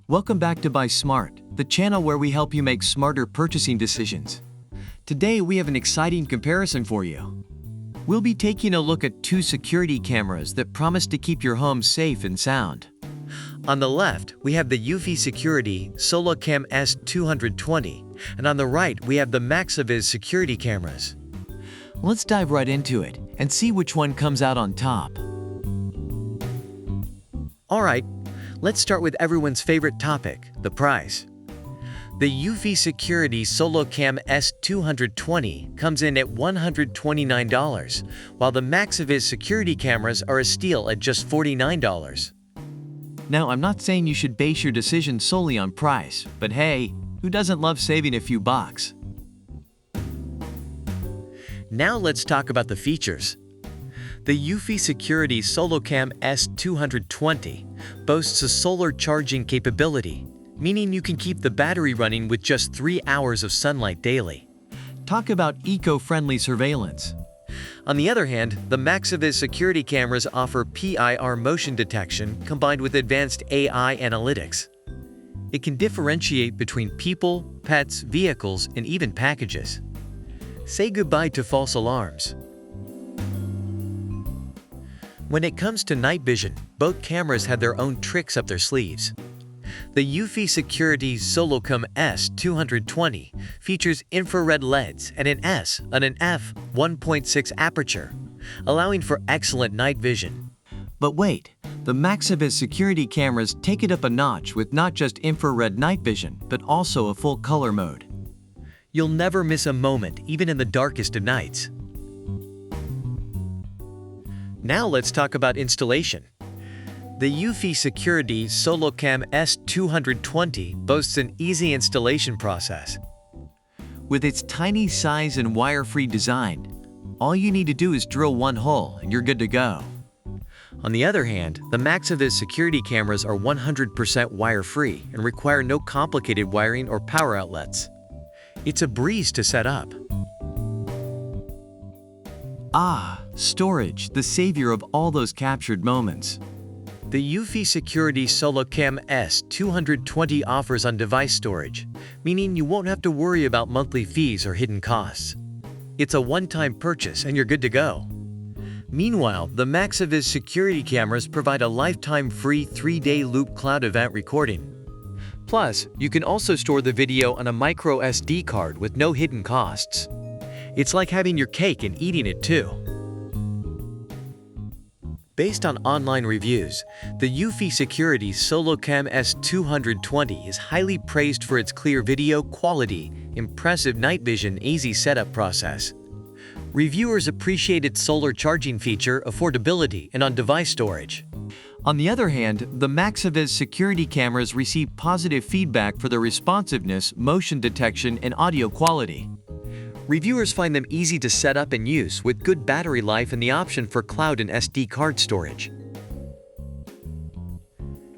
Welcome back to Buy Smart, the channel where we help you make smarter purchasing decisions. Today we have an exciting comparison for you. We'll be taking a look at two security cameras that promise to keep your home safe and sound. On the left, we have the eufy Security SoloCam S220, and on the right, we have the MaxiViz security cameras. Let's dive right into it and see which one comes out on top. Alright, let's start with everyone's favorite topic, the price. The eufy Security SoloCam S220 comes in at $129, while the MaxiViz security cameras are a steal at just $49. Now, I'm not saying you should base your decision solely on price, but hey, who doesn't love saving a few bucks? Now let's talk about the features. The eufy Security SoloCam S220 boasts a solar charging capability, meaning you can keep the battery running with just 3 hours of sunlight daily. Talk about eco-friendly surveillance. On the other hand, the MaxiViz security cameras offer PIR motion detection combined with advanced AI analytics. It can differentiate between people, pets, vehicles, and even packages. Say goodbye to false alarms. When it comes to night vision, both cameras have their own tricks up their sleeves. The eufy Security SoloCam S220 features infrared LEDs and an f1.6 aperture, allowing for excellent night vision. But wait, the MaxiViz security cameras take it up a notch with not just infrared night vision, but also a full color mode. You'll never miss a moment, even in the darkest of nights. Now let's talk about installation. The eufy Security SoloCam S220 boasts an easy installation process. With its tiny size and wire-free design, all you need to do is drill one hole and you're good to go. On the other hand, the MaxiViz security cameras are 100% wire-free and require no complicated wiring or power outlets. It's a breeze to set up. Storage, the savior of all those captured moments. The eufy Security SoloCam S220 offers on-device storage, meaning you won't have to worry about monthly fees or hidden costs. It's a one-time purchase and you're good to go. Meanwhile, the MaxiViz security cameras provide a lifetime free 3-day loop cloud event recording. Plus, you can also store the video on a micro SD card with no hidden costs. It's like having your cake and eating it too. Based on online reviews, the eufy Security SoloCam S220 is highly praised for its clear video quality, impressive night vision, easy setup process. Reviewers appreciate its solar charging feature, affordability, and on-device storage. On the other hand, the MaxiViz security cameras receive positive feedback for their responsiveness, motion detection, and audio quality. Reviewers find them easy to set up and use with good battery life and the option for cloud and SD card storage.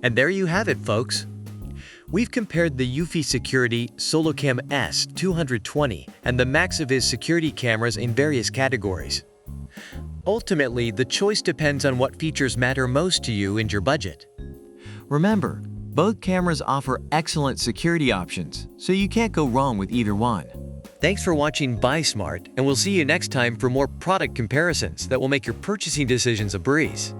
And there you have it, folks. We've compared the eufy Security SoloCam S220 and the MaxiViz security cameras in various categories. Ultimately, the choice depends on what features matter most to you and your budget. Remember, both cameras offer excellent security options, so you can't go wrong with either one. Thanks for watching Buy Smart, and we'll see you next time for more product comparisons that will make your purchasing decisions a breeze.